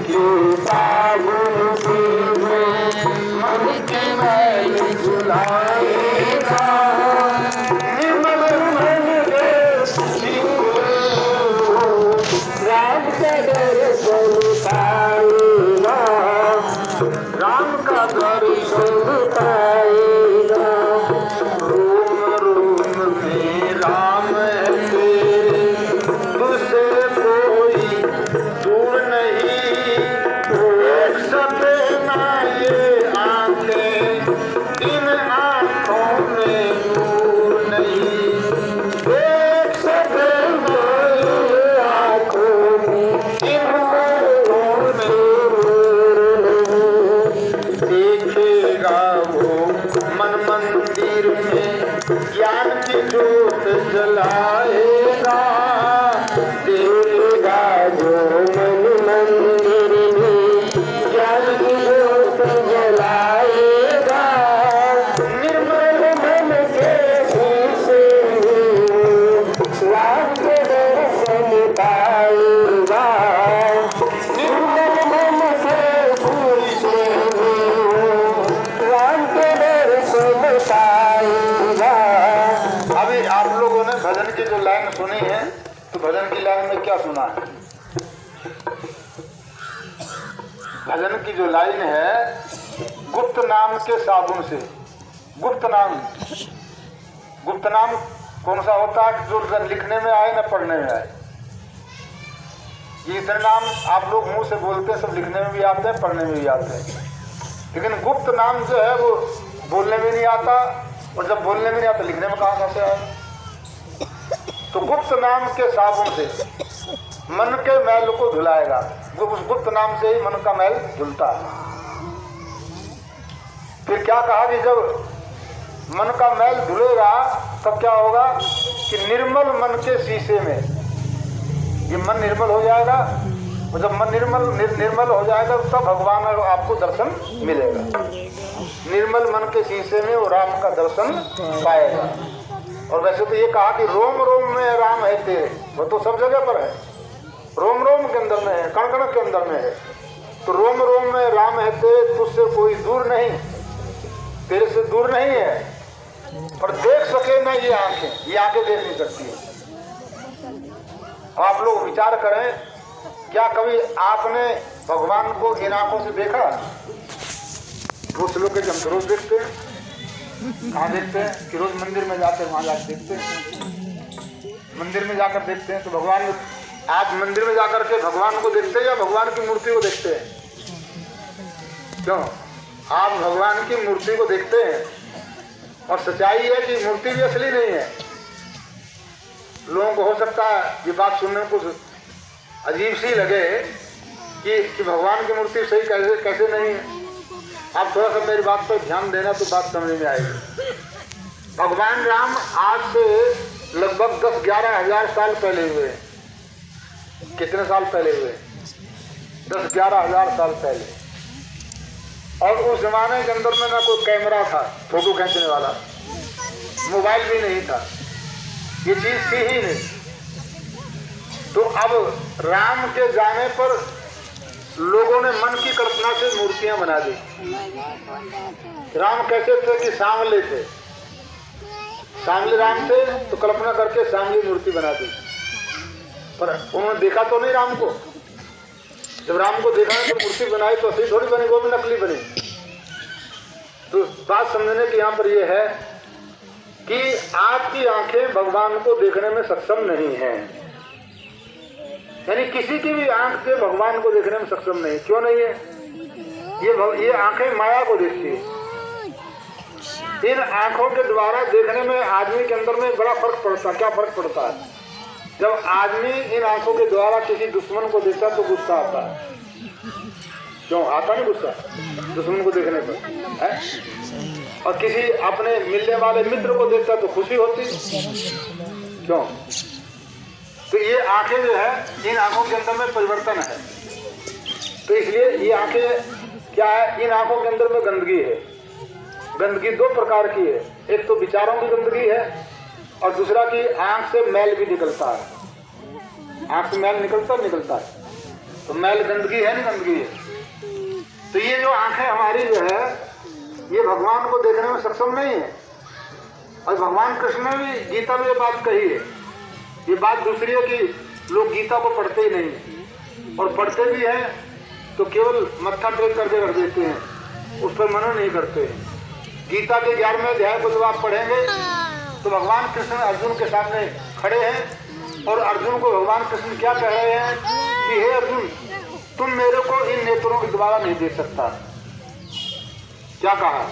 के साबुन से मन के मैल धुलाएगा। निर्मल मन के राम का दर्शन पाएगा, राम का दर्शन पाएगा। रोम रोम में राम है तेरे, तुझसे कोई दूर नहीं। देख सके ना ये आंखें, इन आंखों में नूर नहीं। देख सके ना ये आंखों में, इन आंखों में नूर नहीं। देखेगा वो मन मंदिर में ज्ञान की ज्योत जलाएगा। देखेगा जो मन मंदिर में ज्ञान की ज्योत जलाएगा। निर्मल मन के शीशे राम के दर्शन पाएगा। निर्मल मन के शीशे राम के दर्शन पाएगा। अभी आप लोगों ने भजन की जो लाइन सुनी है, तो भजन की लाइन में क्या सुना है? भजन की जो लाइन है, गुप्त नाम के साबुन से। गुप्त नाम कौन सा होता है जो लिखने में आए न पढ़ने में आए? ये इतने नाम आप लोग मुंह से बोलते हैं, सब लिखने में भी आते हैं, पढ़ने में भी आते हैं। लेकिन गुप्त नाम जो है वो बोलने में नहीं आता, और जब बोलने में नहीं आता लिखने में कहाँ से आए? तो गुप्त नाम के साबुन से मन के मैल को धुलाएगा। उस गुप्त नाम से ही मन का मैल धुलता है। फिर क्या कहा कि जब मन का मैल धुलेगा तब क्या होगा कि निर्मल मन के शीशे में ये मन निर्मल हो जाएगा। और जब मन निर्मल हो जाएगा तब भगवान आपको दर्शन मिलेगा। निर्मल मन के शीशे में वो राम का दर्शन पाएगा। और वैसे तो ये कहा कि रोम रोम में राम है तेरे, वो तो सब जगह पर है, रोम रोम के अंदर में है, कण कण के अंदर में है। तो रोम रोम में राम है तेरे, तुझसे कोई दूर नहीं, तेरे से दूर नहीं है। पर देख सके ना ये आंखें देख नहीं सकती है। आप लोग विचार करें, क्या कभी आपने भगवान को इन आंखों से देखा? रोज लोग के हम रोज देखते हैं। कहाँ देखते हैं? कि रोज मंदिर में जाते हैं, वहां जाकर देखते हैं। मंदिर में जाकर देखते हैं तो भगवान, आप मंदिर में जाकर के भगवान को देखते हैं या भगवान की मूर्ति को देखते हैं? क्यों? आप भगवान की मूर्ति को देखते हैं। और सच्चाई है कि मूर्ति भी असली नहीं है। लोगों को हो सकता है ये बात सुनने में कुछ अजीब सी लगे कि भगवान की मूर्ति सही कैसे नहीं है। आप थोड़ा सा मेरी बात पर ध्यान देना तो बात समझ में आएगी। भगवान राम आज से लगभग 10-11 हजार साल पहले हुए। कितने साल पहले हुए? 10-11 हजार साल पहले। और उस जमाने के अंदर में ना कोई कैमरा था फोटो खींचने वाला, मोबाइल भी नहीं था, ये चीज थी ही नहीं। तो अब राम के जाने पर लोगों ने मन की कल्पना से मूर्तियां बना दी। राम कैसे थे कि सांवले थे, सांवले राम थे, तो कल्पना करके सांवली मूर्ति बना दी। पर उन्होंने देखा तो नहीं राम को। जब राम को देखा तो मूर्ति बनाई तो असली थोड़ी बनी, वो भी नकली बनी। तो बात समझने की यहाँ पर यह है कि आपकी आंखें भगवान को देखने में सक्षम नहीं हैं। यानी किसी की भी आंख से भगवान को देखने में सक्षम नहीं। क्यों नहीं है? ये आंखें माया को देखती है। इन आंखों के द्वारा देखने में आदमी के अंदर में बड़ा फर्क पड़ता है। क्या फर्क पड़ता है? जब आदमी इन आंखों के द्वारा किसी दुश्मन को देखता तो गुस्सा आता है। क्यों आता नहीं गुस्सा दुश्मन को देखने पर है? और किसी अपने मिलने वाले मित्र को देखता तो खुशी होती। क्यों? तो ये आंखें जो है, इन आंखों के अंदर में परिवर्तन है। तो इसलिए ये आंखें क्या है? इन आंखों के अंदर में गंदगी है। गंदगी दो प्रकार की है। एक तो विचारों की गंदगी है और दूसरा की आंख से मैल भी निकलता है। आंख से मैल निकलता है। तो मैल गंदगी है, नहीं गंदगी है। तो ये जो आंखें हमारी जो है, ये भगवान को देखने में सक्षम नहीं है। और भगवान कृष्ण ने भी गीता में ये बात कही है। ये बात दूसरी है कि लोग गीता को पढ़ते ही नहीं, और पढ़ते भी हैं तो केवल मत्था टेक करके रख देते हैं, उस पर मनन नहीं करते हैं। गीता के 11वें अध्याय को जब आप पढ़ेंगे तो भगवान कृष्ण अर्जुन के सामने खड़े हैं और अर्जुन को भगवान कृष्ण क्या कह रहे हैं कि हे अर्जुन, तुम मेरे को इन नेत्रों के द्वारा नहीं देख सकता। क्या कहा?